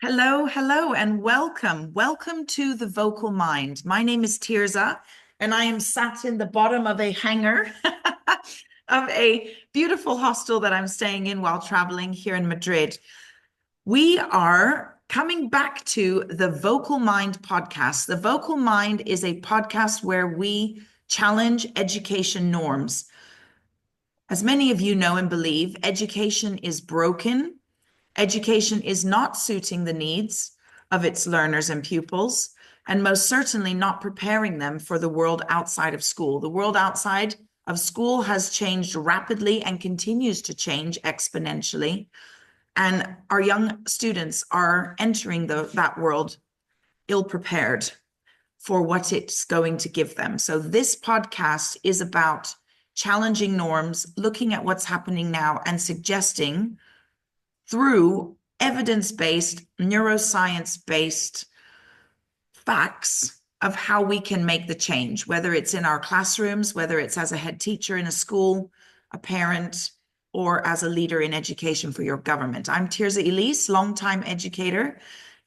Hello, hello, and welcome. Welcome to the Vocal Mind. My name is Tirza, and I am sat in the bottom of a hangar of a beautiful hostel that I'm staying in while traveling here in Madrid. We are coming back to the Vocal Mind podcast. The Vocal Mind is a podcast where we challenge education norms. As many of you know and believe, education is broken. Education is not suiting the needs of its learners and pupils, and most certainly not preparing them for the world outside of school. The world outside of school has changed rapidly and continues to change exponentially. And our young students are entering that world ill-prepared for what it's going to give them. So this podcast is about challenging norms, looking at what's happening now, and suggesting through evidence-based, neuroscience-based facts of how we can make the change, whether it's in our classrooms, whether it's as a head teacher in a school, a parent, or as a leader in education for your government. I'm Tirza Elise, longtime educator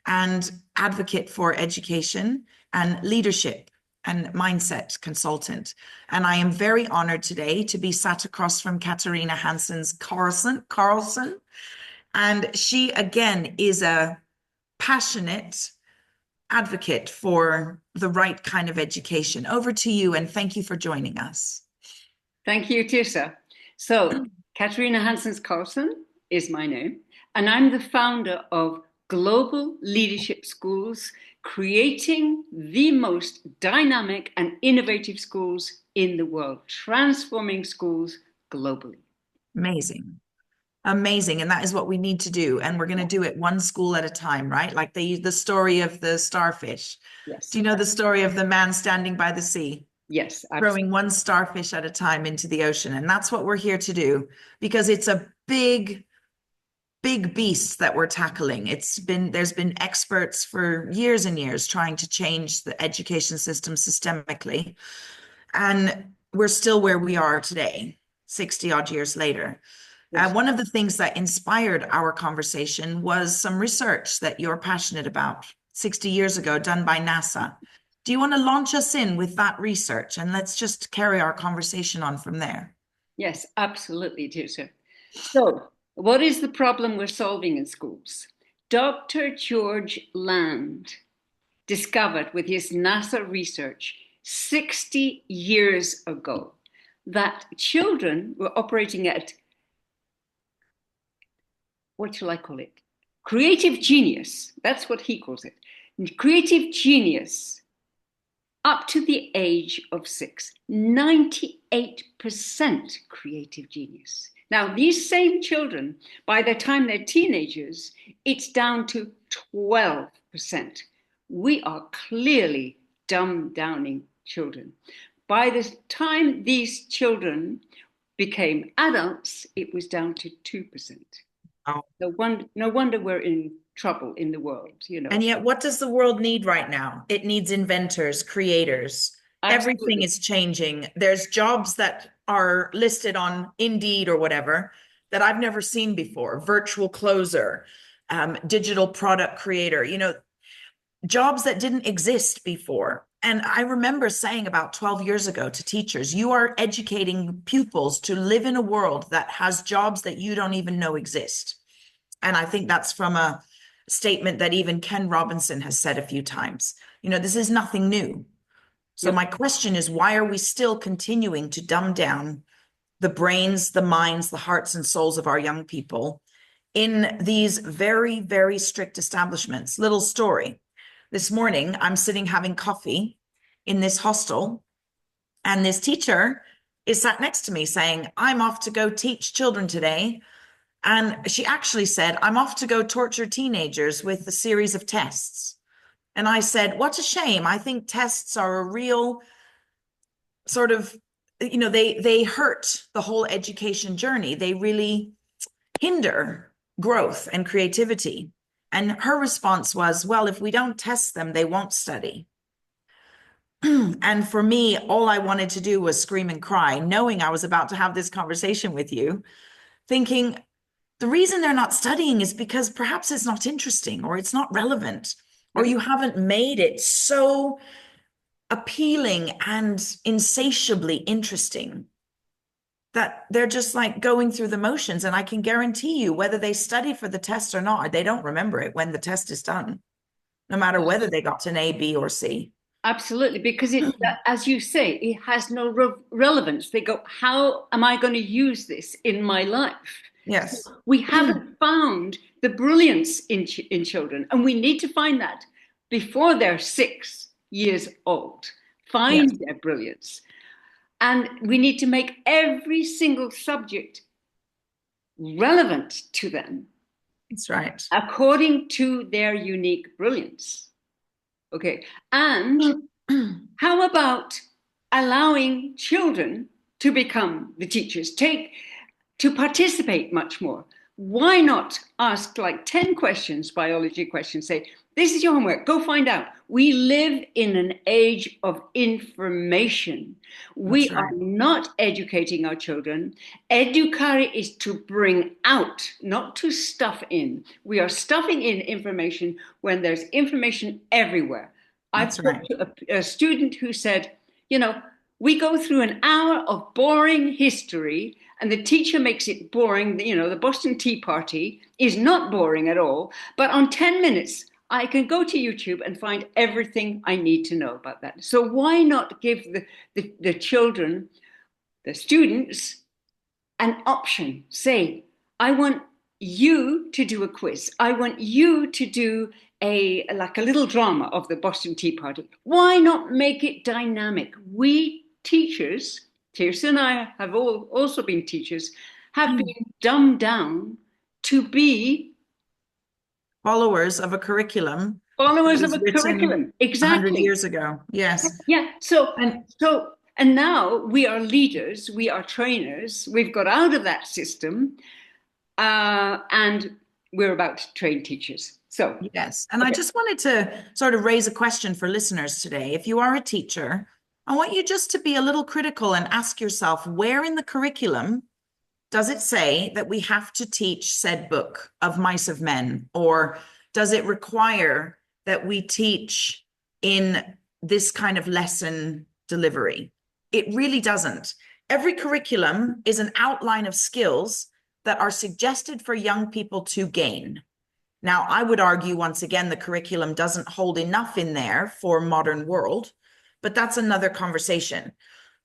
and advocate for education and leadership and mindset consultant. And I am very honored today to be sat across from Katarina Hansen's Carlson. And she, again, is a passionate advocate for the right kind of education. Over to you, and thank you for joining us. Thank you, Tirza. So, Katarina Hansens Carlson is my name, and I'm the founder of Global Leadership Schools, creating the most dynamic and innovative schools in the world, transforming schools globally. Amazing. Amazing. And that is what we need to do. And we're going to do it one school at a time, right? Like the story of the starfish. Yes. Do you know the story of the man standing by the sea? Yes, absolutely. Throwing one starfish at a time into the ocean. And that's what we're here to do, because it's a big beast that we're tackling. There's been experts for years and years trying to change the education system systemically. And we're still where we are today, 60 odd years later. Yes. One of the things that inspired our conversation was some research that you're passionate about 60 years ago, done by NASA. Do you want to launch us in with that research? And let's just carry our conversation on from there. Yes, absolutely, Tirza. So, what is the problem we're solving in schools? Dr. George Land discovered with his NASA research 60 years ago that children were operating at, what shall I call it? Creative genius. That's what he calls it. Creative genius up to the age of 6. 98% creative genius. Now, these same children, by the time they're teenagers, it's down to 12%. We are clearly dumb-downing children. By the time these children became adults, it was down to 2%. Oh. No wonder we're in trouble in the world, you know. And yet, what does the world need right now? It needs inventors, creators. Absolutely. Everything is changing. There's jobs that are listed on Indeed or whatever that I've never seen before. Virtual closer, digital product creator, jobs that didn't exist before. And I remember saying about 12 years ago to teachers, you are educating pupils to live in a world that has jobs that you don't even know exist. And I think that's from a statement that even Ken Robinson has said a few times. This is nothing new. So my question is, why are we still continuing to dumb down the brains, the minds, the hearts and souls of our young people in these very, very strict establishments? Little story. This morning, I'm sitting having coffee in this hostel, and this teacher is sat next to me saying, I'm off to go teach children today. And she actually said, I'm off to go torture teenagers with a series of tests. And I said, what a shame. I think tests are a real sort of, they hurt the whole education journey. They really hinder growth and creativity. And her response was, well, if we don't test them, they won't study. And for me, all I wanted to do was scream and cry, knowing I was about to have this conversation with you, thinking, the reason they're not studying is because perhaps it's not interesting or it's not relevant, or Yep. you haven't made it so appealing and insatiably interesting that they're just like going through the motions. And I can guarantee you, whether they study for the test or not, they don't remember it when the test is done, no matter whether they got an A, B, or C. Absolutely, because it, as you say, it has no relevance. They go, how am I going to use this in my life? So Yes. we haven't found the brilliance in children, and we need to find that before they're 6 years old. Yes, Find their brilliance, and we need to make every single subject relevant to them that's right. according to their unique brilliance. Okay, and how about allowing children to become the teachers, to participate much more? Why not ask like 10 questions, biology questions, say, this is your homework, go find out. We live in an age of information. We That's are right. not educating our children. Educare is to bring out, not to stuff in. We are stuffing in information when there's information everywhere. I've That's right. talked to a student who said, you know, we go through an hour of boring history and the teacher makes it boring. You know, the Boston Tea Party is not boring at all. But on 10 minutes, I can go to YouTube and find everything I need to know about that. So why not give the children, the students, an option? Say, I want you to do a quiz. I want you to do a like a little drama of the Boston Tea Party. Why not make it dynamic? We teachers, Tirsa and I have all also been teachers, have been dumbed down to be Followers of a curriculum that followers of was a written curriculum. 100 Exactly. years ago. Yes. Yeah. So And so and now we are leaders, we are trainers. We've got out of that system, and we're about to train teachers. So, yes. And I okay. just wanted to sort of raise a question for listeners today. If you are a teacher, I want you just to be a little critical and ask yourself, where in the curriculum does it say that we have to teach said book of Mice of Men? Or does it require that we teach in this kind of lesson delivery? It really doesn't. Every curriculum is an outline of skills that are suggested for young people to gain. Now, I would argue once again, the curriculum doesn't hold enough in there for modern world, but that's another conversation.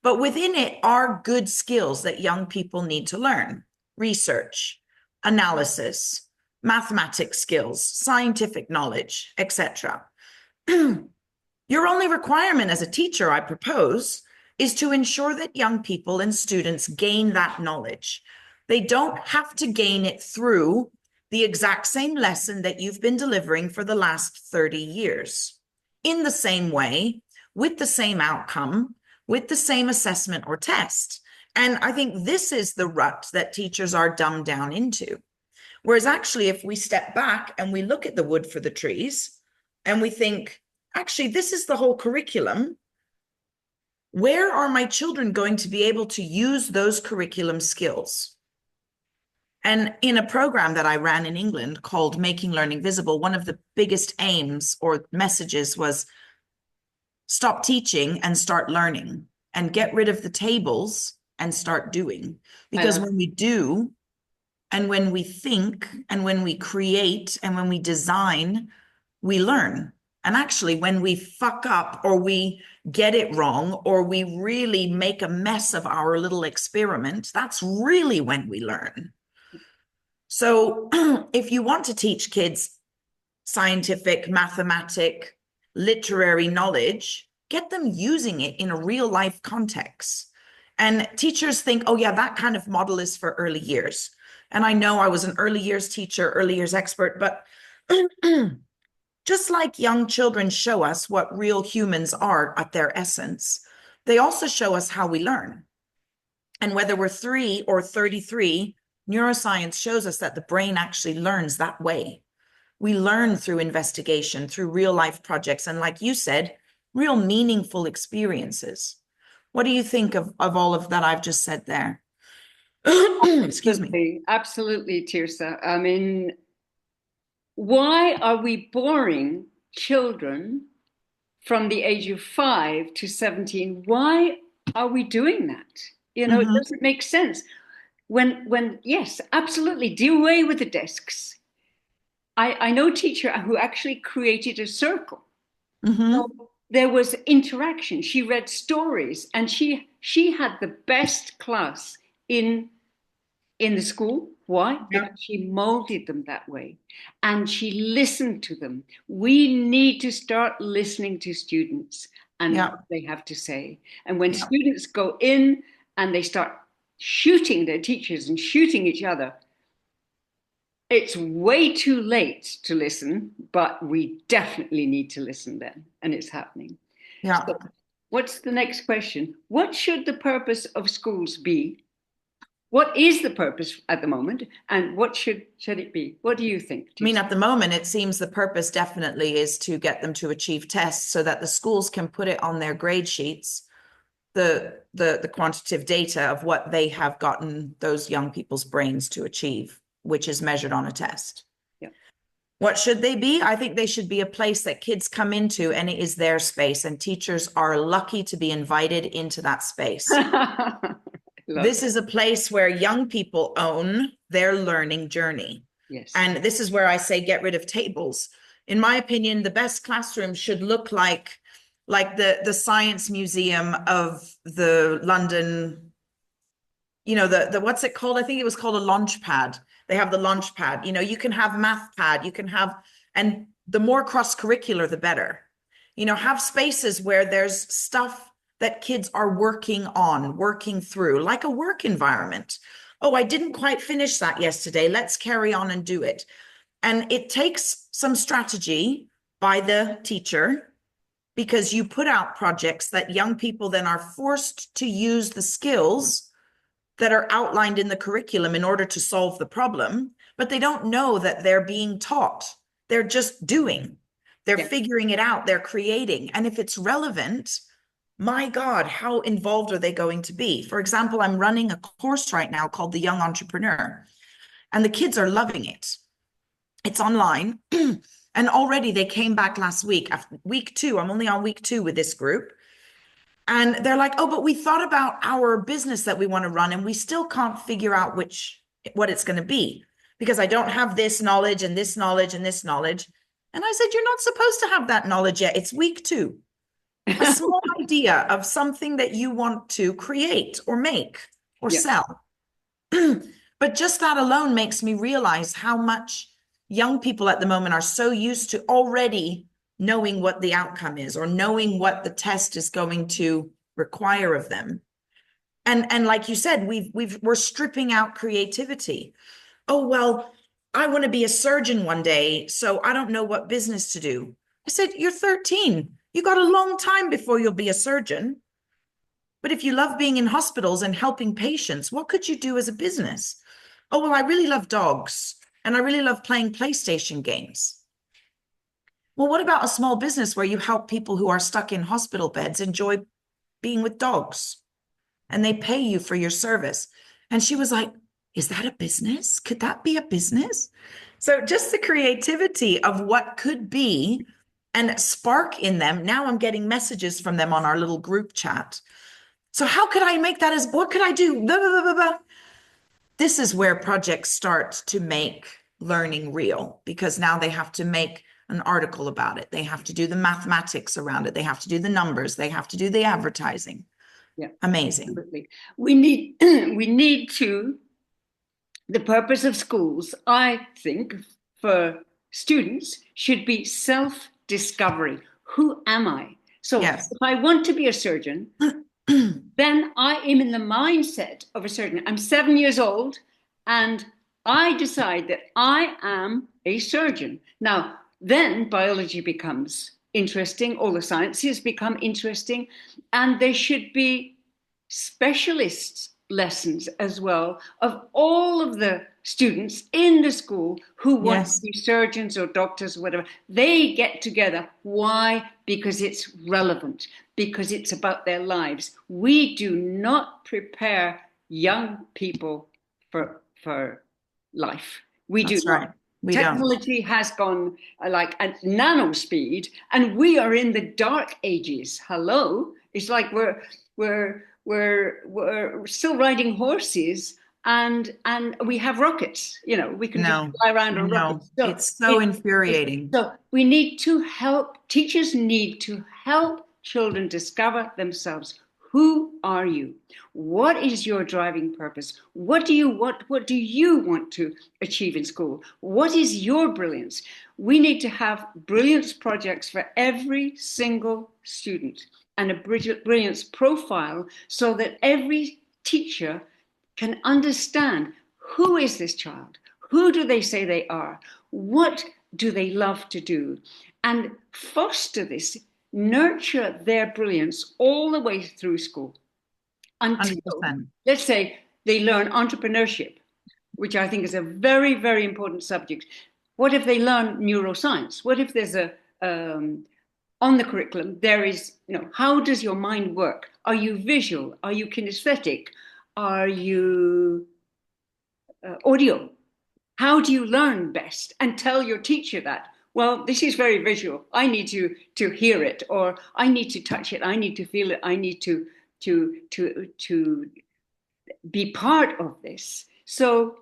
But within it are good skills that young people need to learn: research, analysis, mathematics skills, scientific knowledge, etc. Your only requirement as a teacher, I propose, is to ensure that young people and students gain that knowledge. They don't have to gain it through the exact same lesson that you've been delivering for the last 30 years. In the same way, with the same outcome, with the same assessment or test. And I think this is the rut that teachers are dumbed down into. Whereas actually, if we step back and we look at the wood for the trees and we think, actually, this is the whole curriculum. Where are my children going to be able to use those curriculum skills? And in a program that I ran in England called Making Learning Visible, one of the biggest aims or messages was stop teaching and start learning, and get rid of the tables and start doing. I Because love when we do, and when we think, and when we create, and when we design, we learn. And actually, when we fuck up or we get it wrong or we really make a mess of our little experiment, that's really when we learn. So if you want to teach kids scientific, mathematic, literary knowledge, get them using it in a real life context. And teachers think, oh, yeah, that kind of model is for early years. And I know I was an early years teacher, early years expert, but just like young children show us what real humans are at their essence, they also show us how we learn. And whether we're 3 or 33, neuroscience shows us that the brain actually learns that way. We learn through investigation, through real life projects, and like you said, real meaningful experiences. What do you think of all of that I've just said there? Excuse me. Absolutely, absolutely, Tirsa. I mean, why are we boring children from the age of 5 to 17? Why are we doing that? It Hmm. doesn't make sense. When yes, absolutely, do away with the desks. I know a teacher who actually created a circle. Hmm. So there was interaction. She read stories, and she had the best class in in the school. Why? Yeah. Because she molded them that way and she listened to them. We need to start listening to students and what Yeah. they have to say. And when Yeah. students go in and they start shooting their teachers and shooting each other, it's way too late to listen, but we definitely need to listen then. And it's happening. Yeah. So, what's the next question? What should the purpose of schools be? What is the purpose at the moment, and what should it be? What do you think, I mean, Tirsa? at the moment, it seems the purpose definitely is to get them to achieve tests so that the schools can put it on their grade sheets, the quantitative data of what they have gotten those young people's brains to achieve, which is measured on a test. Yeah. What should they be? I think they should be a place that kids come into and it is their space, and teachers are lucky to be invited into that space. Love This it. is a place where young people own their learning journey. Yes. And this is where I say get rid of tables. In my opinion, the best classroom should look like the science museum of the London, the what's it called? I think it was called a launch pad. They have the launch pad. You can have math pad, you can have, and the more cross curricular, the better. Have spaces where there's stuff that kids are working on, working through, like a work environment. Oh, I didn't quite finish that yesterday. Let's carry on and do it. And it takes some strategy by the teacher because you put out projects that young people then are forced to use the skills that are outlined in the curriculum in order to solve the problem, but they don't know that they're being taught. They're just doing, they're Yeah. figuring it out, they're creating. And if it's relevant, my God, how involved are they going to be? For example, I'm running a course right now called The Young Entrepreneur, and the kids are loving it. It's online. And already they came back last week, after week 2. I'm only on week 2 with this group. And they're like, oh, but we thought about our business that we want to run, and we still can't figure out what it's going to be because I don't have this knowledge and this knowledge and this knowledge. And I said, you're not supposed to have that knowledge yet. It's week 2. A small idea of something that you want to create or make or Yeah. sell. But just that alone makes me realize how much young people at the moment are so used to already knowing what the outcome is or knowing what the test is going to require of them. And like you said, we're stripping out creativity. Oh, well, I want to be a surgeon one day, so I don't know what business to do. I said, you're 13. You got a long time before you'll be a surgeon. But if you love being in hospitals and helping patients, what could you do as a business? Oh, well, I really love dogs and I really love playing PlayStation games. Well, what about a small business where you help people who are stuck in hospital beds enjoy being with dogs and they pay you for your service? And she was like, is that a business? Could that be a business? So just the creativity of what could be and spark in them. Now I'm getting messages from them on our little group chat. So how could I make that as, what could I do? Blah, blah, blah, blah. This is where projects start to make learning real because now they have to make an article about it. They have to do the mathematics around it. They have to do the numbers. They have to do the advertising. Yeah. Amazing. Absolutely. We need to. The purpose of schools, I think, for students should be self-discovery. Who am I? So Yes. if I want to be a surgeon, then I am in the mindset of a surgeon. I'm 7 years old and I decide that I am a surgeon. Now, then biology becomes interesting, all the sciences become interesting, and there should be specialist lessons as well of all of the students in the school who want to Yes. be surgeons or doctors or whatever. They get together. Why? Because it's relevant, because it's about their lives. We do not prepare young people for life. We do That's right. not. We don't. Technology has gone like at nano speed, and we are in the dark ages. Hello, it's like we're still riding horses, and we have rockets. You know, we can just No, fly around on no. rockets. So It's so it, infuriating. so we need to help. Teachers need to help children discover themselves. Who are you? What is your driving purpose? What do you want to achieve in school? What is your brilliance? We need to have brilliance projects for every single student and a brilliance profile so that every teacher can understand who is this child? Who do they say they are? What do they love to do? And foster this, nurture their brilliance all the way through school until, 100%. let's say, they learn entrepreneurship, which I think is a very, very important subject. What if they learn neuroscience? What if there's on the curriculum, there is, how does your mind work? Are you visual? Are you kinesthetic? Are you audio? How do you learn best? And tell your teacher that. Well, this is very visual. I need to hear it, or I need to touch it. I need to feel it. I need to be part of this. So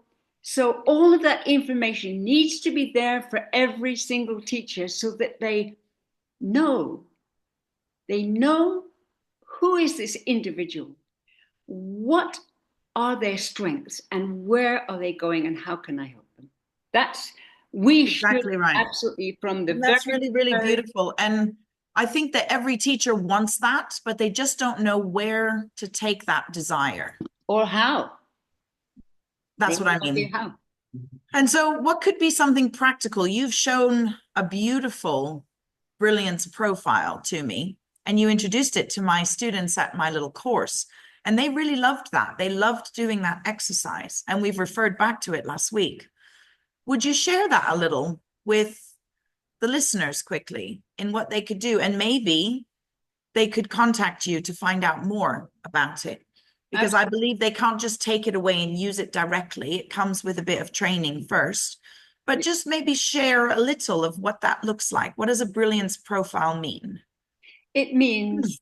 all of that information needs to be there for every single teacher so that know they know who is this individual, what are their strengths, and where are they going, and how can I help them. That's we should Exactly right. absolutely from the And that's very really, really very beautiful. And I think that every teacher wants that, but they just don't know where to take that desire. or how they That's have what I no idea mean. how. And so, what could be something practical? You've shown a beautiful brilliance profile to me, and you introduced it to my students at my little course. And they really loved that. They loved doing that exercise. And we've referred back to it last week. Would you share that a little with the listeners quickly in what they could do? And maybe they could contact you to find out more about it. Because I Absolutely. believe they can't just take it away and use it directly. It comes with a bit of training first. But just maybe share a little of what that looks like. What does a brilliance profile mean? It means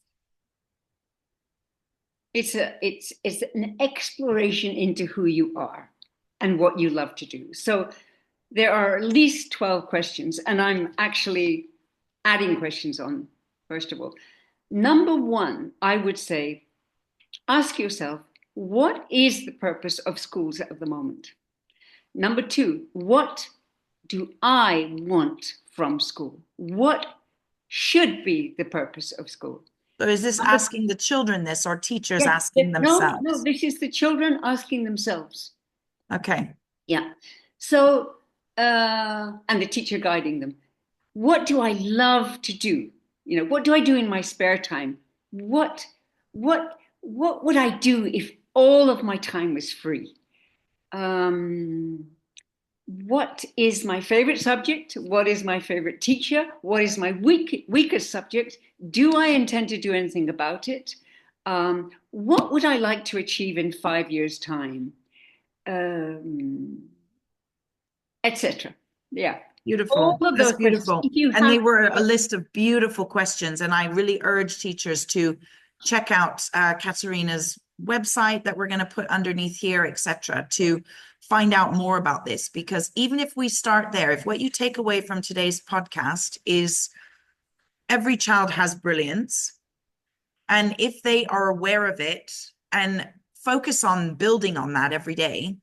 it's an exploration into who you are and what you love to do. So there are at least 12 questions, and I'm actually adding questions on, first of all. Number one, I would say, ask yourself, what is the purpose of schools at the moment? Number two, what do I want from school? What should be the purpose of school? So is this Number, asking the children this or teachers yeah, asking no, themselves? this is the children asking themselves. Okay. Yeah. So, and the teacher guiding them. What do I love to do? What do I do in my spare time? What, what would I do if all of my time was free? What is my favorite subject? What is my favorite teacher? What is my weakest subject? Do I intend to do anything about it? What would I like to achieve in 5 years' time? Etc. Yeah. All Beautiful. of That's those questions. beautiful. If you And have, they were a list of beautiful questions. And I really urge teachers to check out Katerina's website that we're going to put underneath here, etc., to find out more about this. Because even if we start there, if what you take away from today's podcast is every child has brilliance, and if they are aware of it and focus on building on that every day,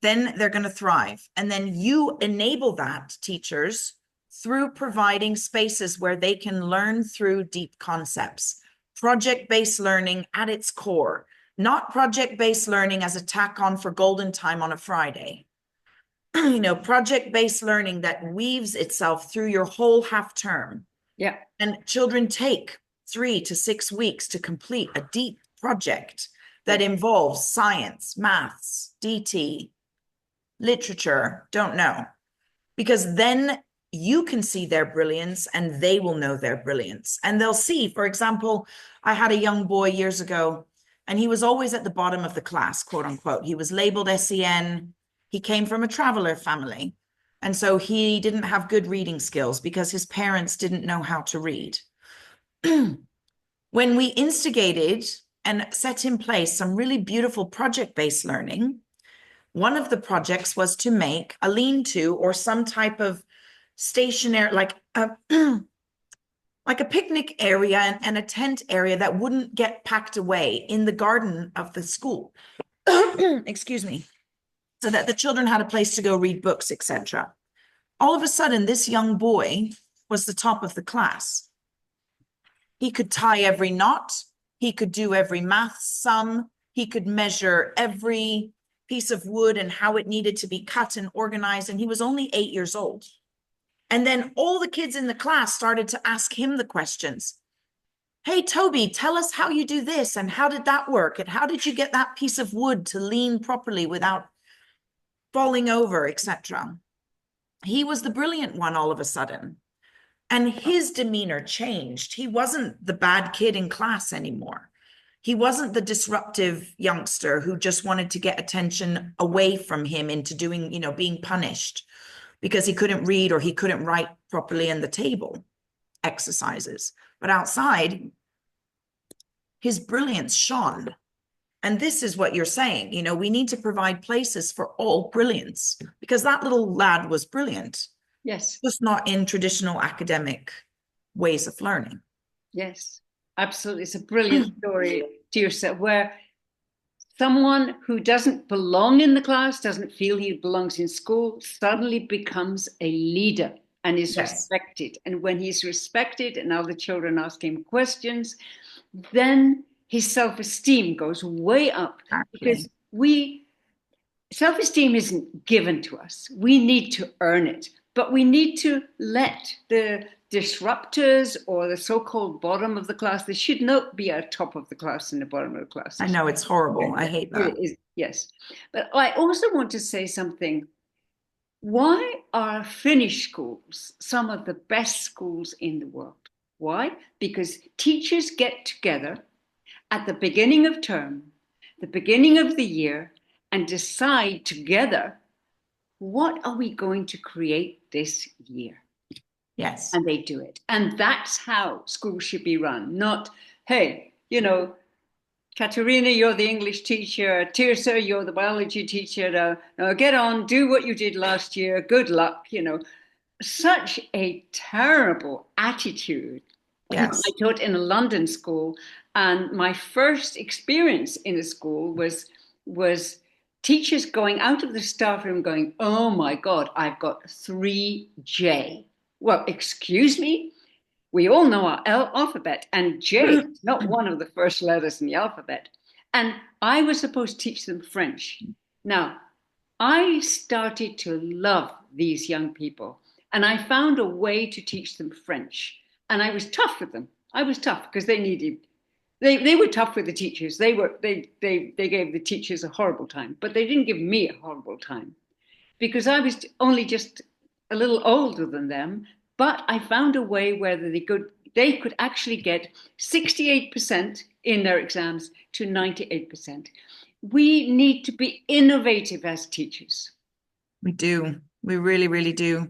then they're going to thrive. And then you enable that, teachers, through providing spaces where they can learn through deep concepts. Project-based learning at its core, not project-based learning as a tack on for golden time on a Friday. Project-based learning that weaves itself through your whole half term. yeah, And children take 3 to 6 weeks to complete a deep project that yeah, involves science, maths, DT, literature, don't know. Because then you can see their brilliance and they will know their brilliance. And they'll see, for example, I had a young boy years ago And he was always at the bottom of the class, quote unquote. He was labeled SEN. He came from a traveler family. And so he didn't have good reading skills because his parents didn't know how to read. When we instigated and set in place some really beautiful project-based learning, one of the projects was to make a lean-to or some type of stationary, like a like a picnic area and a tent area that wouldn't get packed away in the garden of the school. Excuse me. So that the children had a place to go read books, etc. All of a sudden, this young boy was the top of the class. He could tie every knot. He could do every math sum. He could measure every piece of wood and how it needed to be cut and organized. And he was only 8 years old. And then all the kids in the class started to ask him the questions. Hey, Toby, tell us how you do this and how did that work? And how did you get that piece of wood to lean properly without falling over, etc. He was the brilliant one all of a sudden. And his demeanor changed. He wasn't the bad kid in class anymore. He wasn't the disruptive youngster who just wanted to get attention away from him into doing, being punished because he couldn't read or he couldn't write properly in the table exercises. But outside, his brilliance shone. And this is what you're saying. We need to provide places for all brilliance because that little lad was brilliant. Yes. Just not in traditional academic ways of learning. Yes, absolutely. It's a brilliant story, Tirsa, where someone who doesn't belong in the class, doesn't feel he belongs in school, suddenly becomes a leader and is respected. And when he's respected and other children ask him questions, then his self-esteem goes way up. Because self-esteem isn't given to us. We need to earn it, but we need to let the disruptors or the so-called bottom of the class, they should not be at top of the class and the bottom of the class. I know, it's horrible. I hate that. Yes. But I also want to say something. Why are Finnish schools some of the best schools in the world? Why? Because teachers get together at the beginning of term, the beginning of the year, and decide together, what are we going to create this year? Yes. And they do it. And that's how schools should be run. Not, hey, Katerina, you're the English teacher. Tirsa, you're the biology teacher. Now get on, do what you did last year. Good luck. Such a terrible attitude. Yes. I taught in a London school, and my first experience in a school was teachers going out of the staff room going, oh my God, I've got 3J. Well, excuse me? We all know our alphabet, and J is not one of the first letters in the alphabet. And I was supposed to teach them French. Now, I started to love these young people, and I found a way to teach them French. And I was tough with them. I was tough because they were tough with the teachers. They gave the teachers a horrible time, but they didn't give me a horrible time because I was only just a little older than them. But I found a way where they could actually get 68% in their exams to 98%. We need to be innovative as teachers. We do. We really, really do.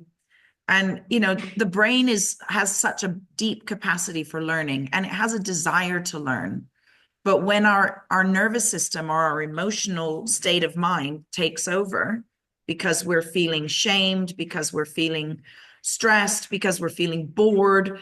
And, the brain has such a deep capacity for learning, and it has a desire to learn. But when our nervous system or our emotional state of mind takes over because we're feeling shamed, because we're feeling stressed, because we're feeling bored,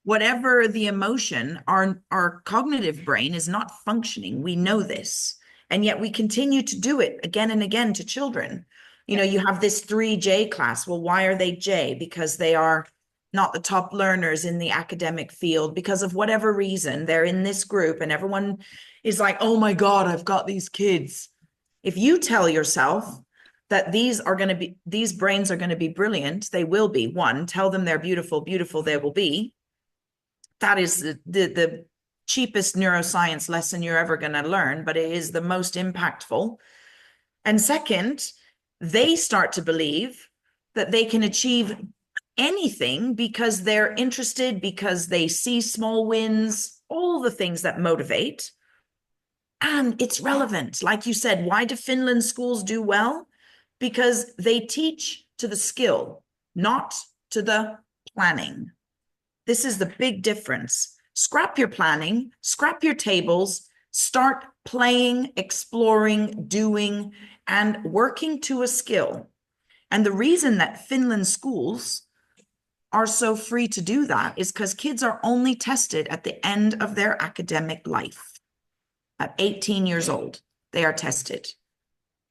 whatever the emotion, our cognitive brain is not functioning. We know this. And yet we continue to do it again and again to children. You have this 3J class. Well, why are they J? Because they are not the top learners in the academic field because of whatever reason. They're in this group and everyone is like, oh my God, I've got these kids. If you tell yourself that these brains are going to be brilliant, they will be. One, tell them they're beautiful, beautiful they will be. That is the cheapest neuroscience lesson you're ever going to learn, but it is the most impactful. And second, they start to believe that they can achieve anything because they're interested, because they see small wins, all the things that motivate. And it's relevant. Like you said, why do Finland schools do well? Because they teach to the skill, not to the planning. This is the big difference. Scrap your planning, scrap your tables, start playing, exploring, doing, and working to a skill. And the reason that Finland schools are so free to do that is because kids are only tested at the end of their academic life. At 18 years old, they are tested,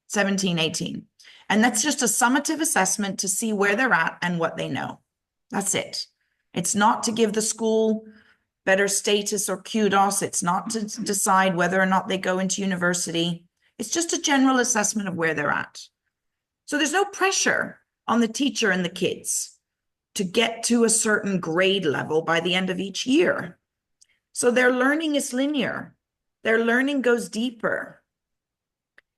17, 18. And that's just a summative assessment to see where they're at and what they know. That's it. It's not to give the school better status or kudos. It's not to decide whether or not they go into university. It's just a general assessment of where they're at. So there's no pressure on the teacher and the kids to get to a certain grade level by the end of each year. So their learning is linear. Their learning goes deeper.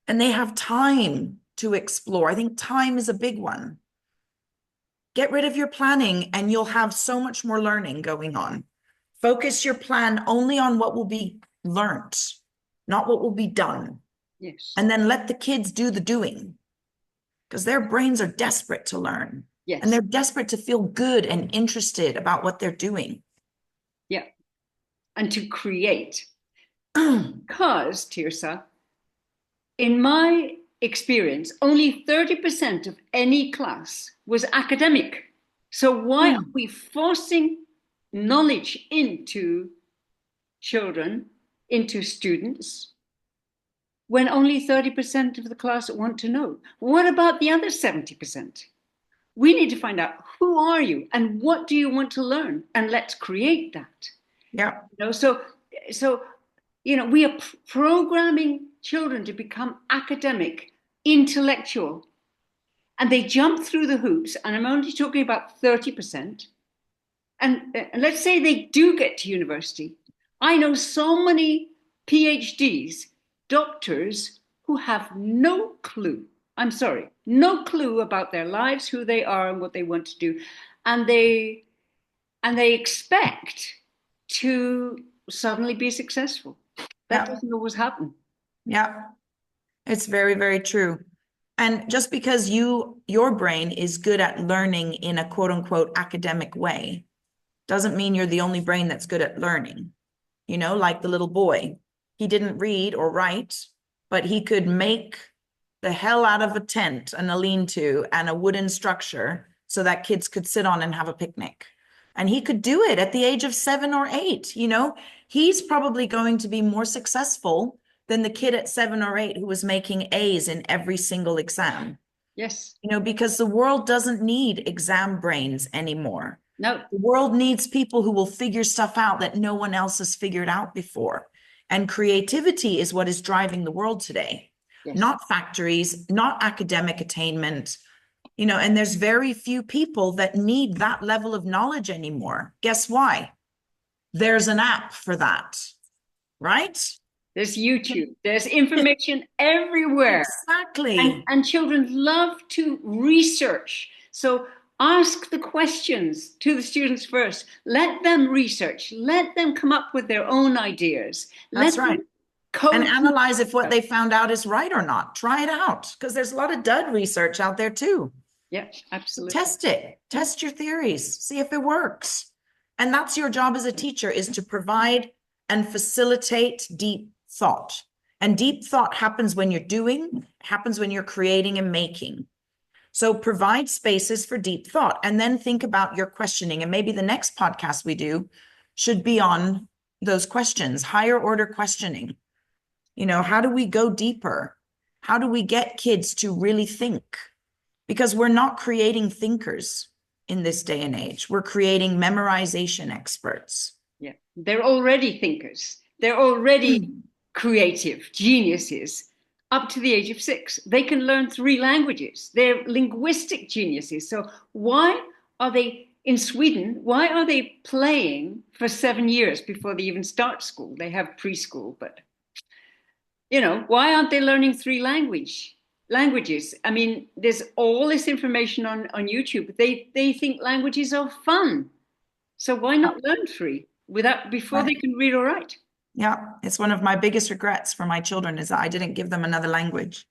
And they have time to explore. I think time is a big one. Get rid of your planning and you'll have so much more learning going on. Focus your plan only on what will be learned, not what will be done. Yes. And then let the kids do the doing because their brains are desperate to learn. Yes. And they're desperate to feel good and interested about what they're doing. Yeah. And to create. Because, Tirsa, in my experience, only 30% of any class was academic. So why are we forcing knowledge into children, into students, when only 30% of the class want to know? What about the other 70%? We need to find out, who are you and what do you want to learn? And let's create that. Yeah. So we are programming children to become academic, intellectual, and they jump through the hoops. And I'm only talking about 30%. And let's say they do get to university. I know so many PhDs, doctors, who have no clue. I'm sorry, no clue about their lives, who they are, and what they want to do. And they expect to suddenly be successful. That doesn't always happen. Yeah. It's very, very true. And just because your brain is good at learning in a quote unquote academic way doesn't mean you're the only brain that's good at learning. You know, like the little boy, he didn't read or write, but he could make the hell out of a tent and a lean-to and a wooden structure so that kids could sit on and have a picnic. And he could do it at the age of 7 or 8. You know, he's probably going to be more successful than the kid at 7 or 8 who was making A's in every single exam. Yes. You know, because the world doesn't need exam brains anymore. No. The world needs people who will figure stuff out that no one else has figured out before. And creativity is what is driving the world today. Yes. Not factories, not academic attainment, you know, and there's very few people that need that level of knowledge anymore. Guess why? There's an app for that, right? There's YouTube. There's information everywhere. Exactly. And children love to research. So ask the questions to the students first. Let them research. Let them come up with their own ideas. That's right. Code and analyze if what they found out is right or not. Try it out because there's a lot of dud research out there too. Yeah, absolutely. Test it. Test your theories. See if it works. And that's your job as a teacher, is to provide and facilitate deep thought. And deep thought happens when you're doing, happens when you're creating and making. So provide spaces for deep thought and then think about your questioning. And maybe the next podcast we do should be on those questions, higher order questioning. You know, how do we go deeper? How do we get kids to really think? Because we're not creating thinkers in this day and age. We're creating memorization experts. Yeah, they're already thinkers. They're already creative geniuses up to the age of 6. They can learn 3 languages. They're linguistic geniuses. So why are they in Sweden? Why are they playing for 7 years before they even start school? They have preschool, but you know, why aren't they learning 3 languages? I mean, there's all this information on YouTube. They think languages are fun. So why not learn 3 before they can read or write? Yeah, it's one of my biggest regrets for my children is that I didn't give them another language.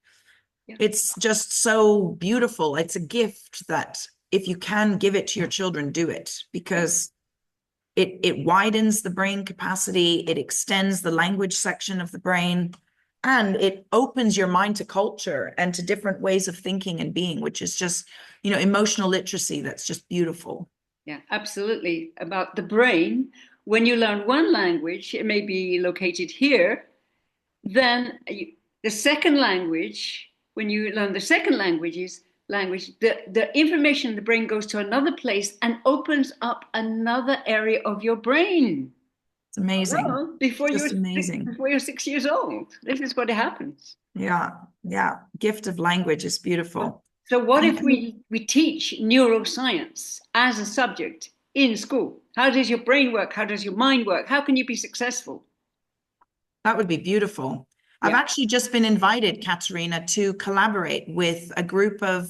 Yeah. It's just so beautiful. It's a gift that if you can give it to your children, do it, Yeah. because it widens the brain capacity, it extends the language section of the brain, and it opens your mind to culture and to different ways of thinking and being, which is just, emotional literacy. That's just beautiful. Yeah, absolutely. About the brain, when you learn one language, it may be located here, then the second language, when you learn the second language, the information in the brain goes to another place and opens up another area of your brain. It's amazing. Well, Just amazing. before you're 6 years old, this is what happens. Yeah, yeah. Gift of language is beautiful. So what if And we teach neuroscience as a subject in school? How does your brain work? How does your mind work? How can you be successful? that would be beautiful. I've Yeah. actually just been invited, Katerina, to collaborate with a group of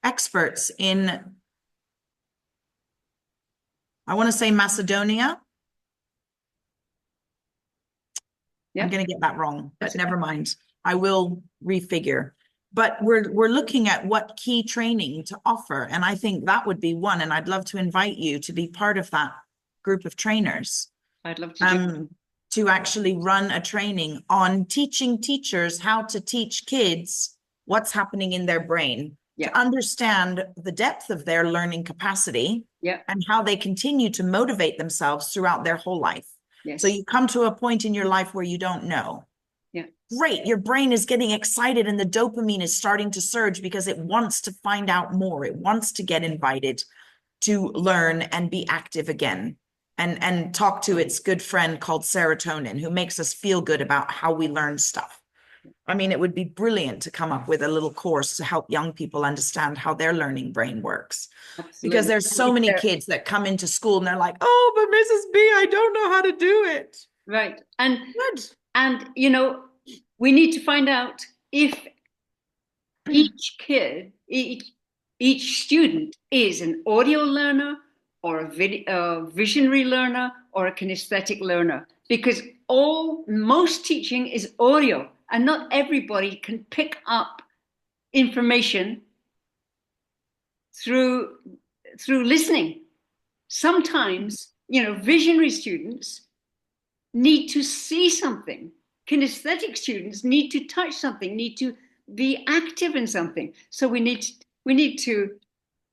experts in, I want to say Macedonia. I'm Yeah. going to get that wrong, but That's never mind. I will refigure. But we're looking at what key training to offer, and I think that would be one. And I'd love to invite you to be part of that group of trainers. I'd love to do that. To actually run a training on teaching teachers how to teach kids what's happening in their brain, Yeah. to understand the depth of their learning capacity Yeah. and how they continue to motivate themselves throughout their whole life. So Yes. you come to a point in your life where you don't know. Yeah. Great, your brain is getting excited and the dopamine is starting to surge because it wants to find out more. It wants to get invited to learn and be active again, and talk to its good friend called serotonin, who makes us feel good about how we learn stuff. I mean, it would be brilliant to come up with a little course to help young people understand how their learning brain works. Because Absolutely. there's so many kids that come into school and they're like, oh, but Mrs. B, I don't know how to do it. Right. Good. And we need to find out if each kid, each student is an audio learner or a visionary learner or a kinesthetic learner, because most teaching is audio, and not everybody can pick up information through listening. Sometimes, visionary students need to see something. Kinesthetic students need to touch something, need to be active in something. So we need to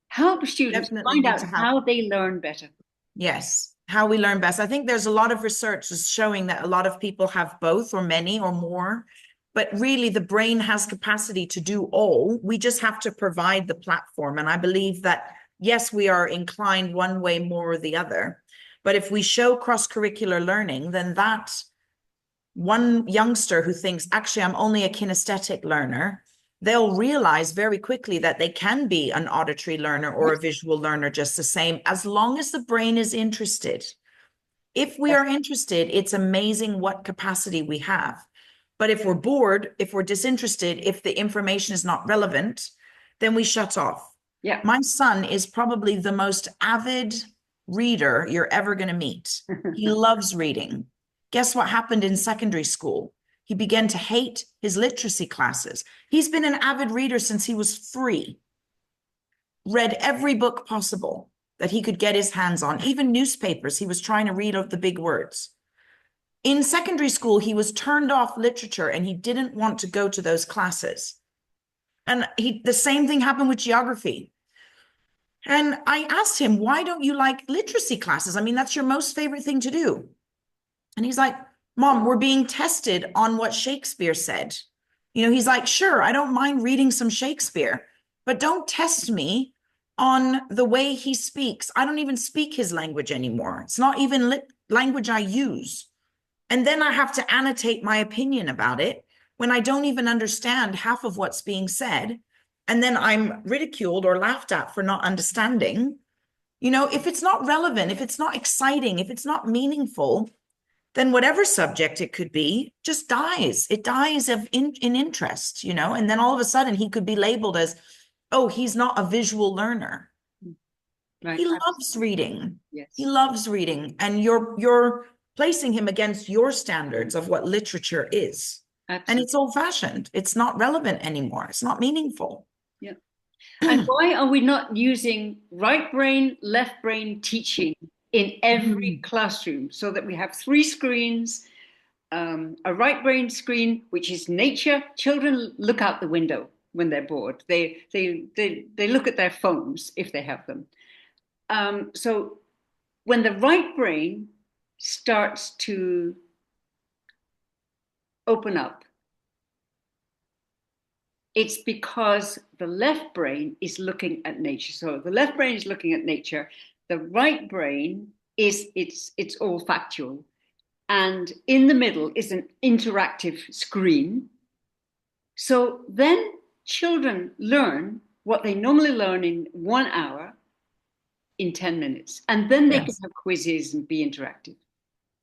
help students Definitely find need out to have. how they learn better. Yes, how we learn best. I think there's a lot of research is showing that a lot of people have both or many or more, but really the brain has capacity to do all. We just have to provide the platform. And I believe that, yes, we are inclined one way more or the other. But if we show cross-curricular learning, then that one youngster who thinks, actually, I'm only a kinesthetic learner, they'll realize very quickly that they can be an auditory learner or a visual learner just the same, as long as the brain is interested. If we are interested, it's amazing what capacity we have. But if we're bored, if we're disinterested, if the information is not relevant, then we shut off. Yeah. My son is probably the most avid reader you're ever going to meet. He loves reading. Guess what happened in secondary school? He began to hate his literacy classes. He's been an avid reader since he was 3, read every book possible that he could get his hands on, even newspapers. He was trying to read out the big words. In secondary school, he was turned off literature and he didn't want to go to those classes. And the same thing happened with geography. And I asked him, why don't you like literacy classes? I mean, that's your most favorite thing to do. And he's like, Mom, we're being tested on what Shakespeare said. He's like, sure, I don't mind reading some Shakespeare, but don't test me on the way he speaks. I don't even speak his language anymore. It's not even language I use. And then I have to annotate my opinion about it when I don't even understand half of what's being said. And then I'm ridiculed or laughed at for not understanding. If it's not relevant, if it's not exciting, if it's not meaningful, then whatever subject it could be just dies. It dies in interest, and then all of a sudden he could be labeled as, oh, he's not a visual learner. Right. He loves reading. Yes. He loves reading. And your placing him against your standards of what literature is. Absolutely. And it's old-fashioned. It's not relevant anymore. It's not meaningful. Yeah. And why are we not using right brain, left brain teaching in every classroom so that we have three screens, a right brain screen, which is nature. Children look out the window when they're bored. They look at their phones if they have them. So when the right brain starts to open up, it's because the left brain is looking at nature. So the left brain is looking at nature. The right brain it's all factual. And in the middle is an interactive screen. So then children learn what they normally learn in 1 hour in 10 minutes. And then they can have quizzes and be interactive.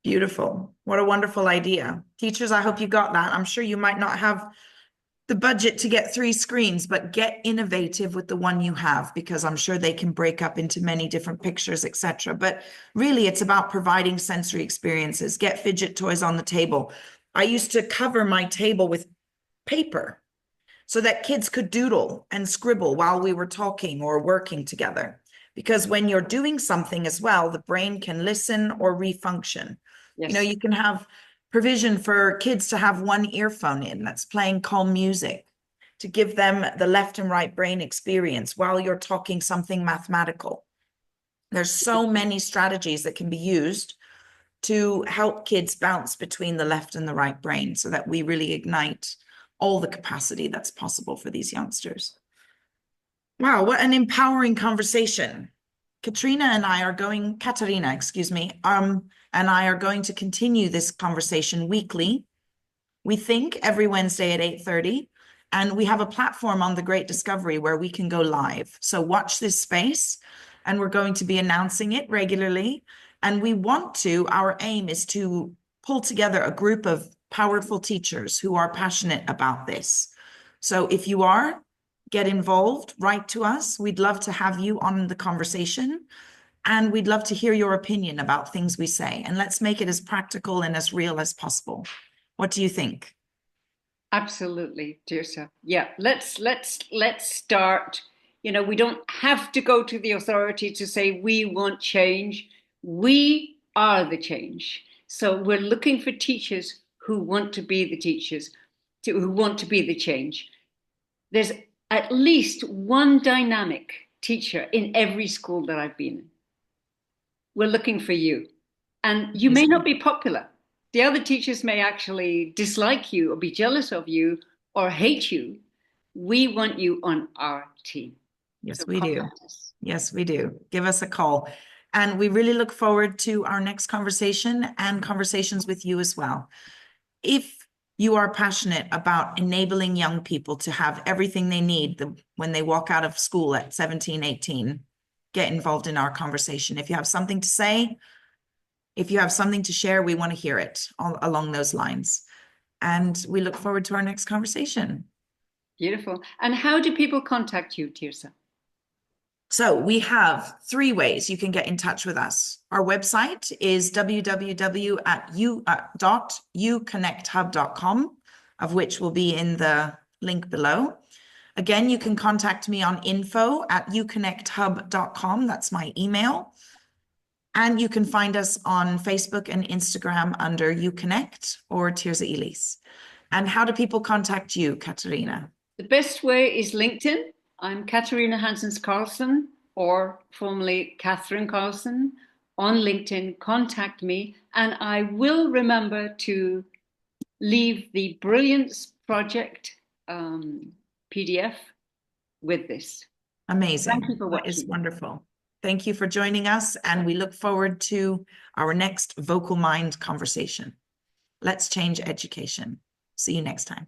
Beautiful. What a wonderful idea. Teachers, I hope you got that. I'm sure you might not have the budget to get 3 screens, but get innovative with the one you have, because I'm sure they can break up into many different pictures, etc. But really, it's about providing sensory experiences. Get fidget toys on the table. I used to cover my table with paper so that kids could doodle and scribble while we were talking or working together. Because when you're doing something as well, the brain can listen or refunction. Yes. You know, you can have provision for kids to have one earphone in that's playing calm music to give them the left and right brain experience while you're talking something mathematical. There's so many strategies that can be used to help kids bounce between the left and the right brain so that we really ignite all the capacity that's possible for these youngsters. Wow, what an empowering conversation. Katarina, excuse me, and I are going to continue this conversation weekly. We think every Wednesday at 8:30, and we have a platform on The Great Discovery where we can go live. So watch this space, and we're going to be announcing it regularly. And our aim is to pull together a group of powerful teachers who are passionate about this. So if you are, get involved, write to us. We'd love to have you on the conversation. And we'd love to hear your opinion about things we say. And let's make it as practical and as real as possible. What do you think? Absolutely, Tirsa. Yeah, let's start. You know, we don't have to go to the authority to say we want change. We are the change. So we're looking for teachers who want to be the teachers, who want to be the change. There's at least one dynamic teacher in every school that I've been in. We're looking for you. And you may not be popular. The other teachers may actually dislike you or be jealous of you or hate you. We want you on our team. Yes, So we do. us. Yes, we do. Give us a call. And we really look forward to our next conversation and conversations with you as well. If you are passionate about enabling young people to have everything they need when they walk out of school at 17, 18, get involved in our conversation. If you have something to say, if you have something to share, we want to hear it along those lines. And we look forward to our next conversation. Beautiful. And how do people contact you, Tirsa? So we have 3 ways you can get in touch with us. Our website is www.uconnecthub.com, of which will be in the link below. Again, you can contact me on info@uconnecthub.com. That's my email. And you can find us on Facebook and Instagram under UConnect or Tirsa Elise. And how do people contact you, Katarina? The best way is LinkedIn. I'm Katarina Hansens Carlson, or formerly Catherine Carlson. On LinkedIn, contact me, and I will remember to leave the Brilliance Project PDF with this. Amazing. Thank you for watching. That is wonderful. Thank you for joining us, and we look forward to our next Vocal Mind conversation. Let's change education. See you next time.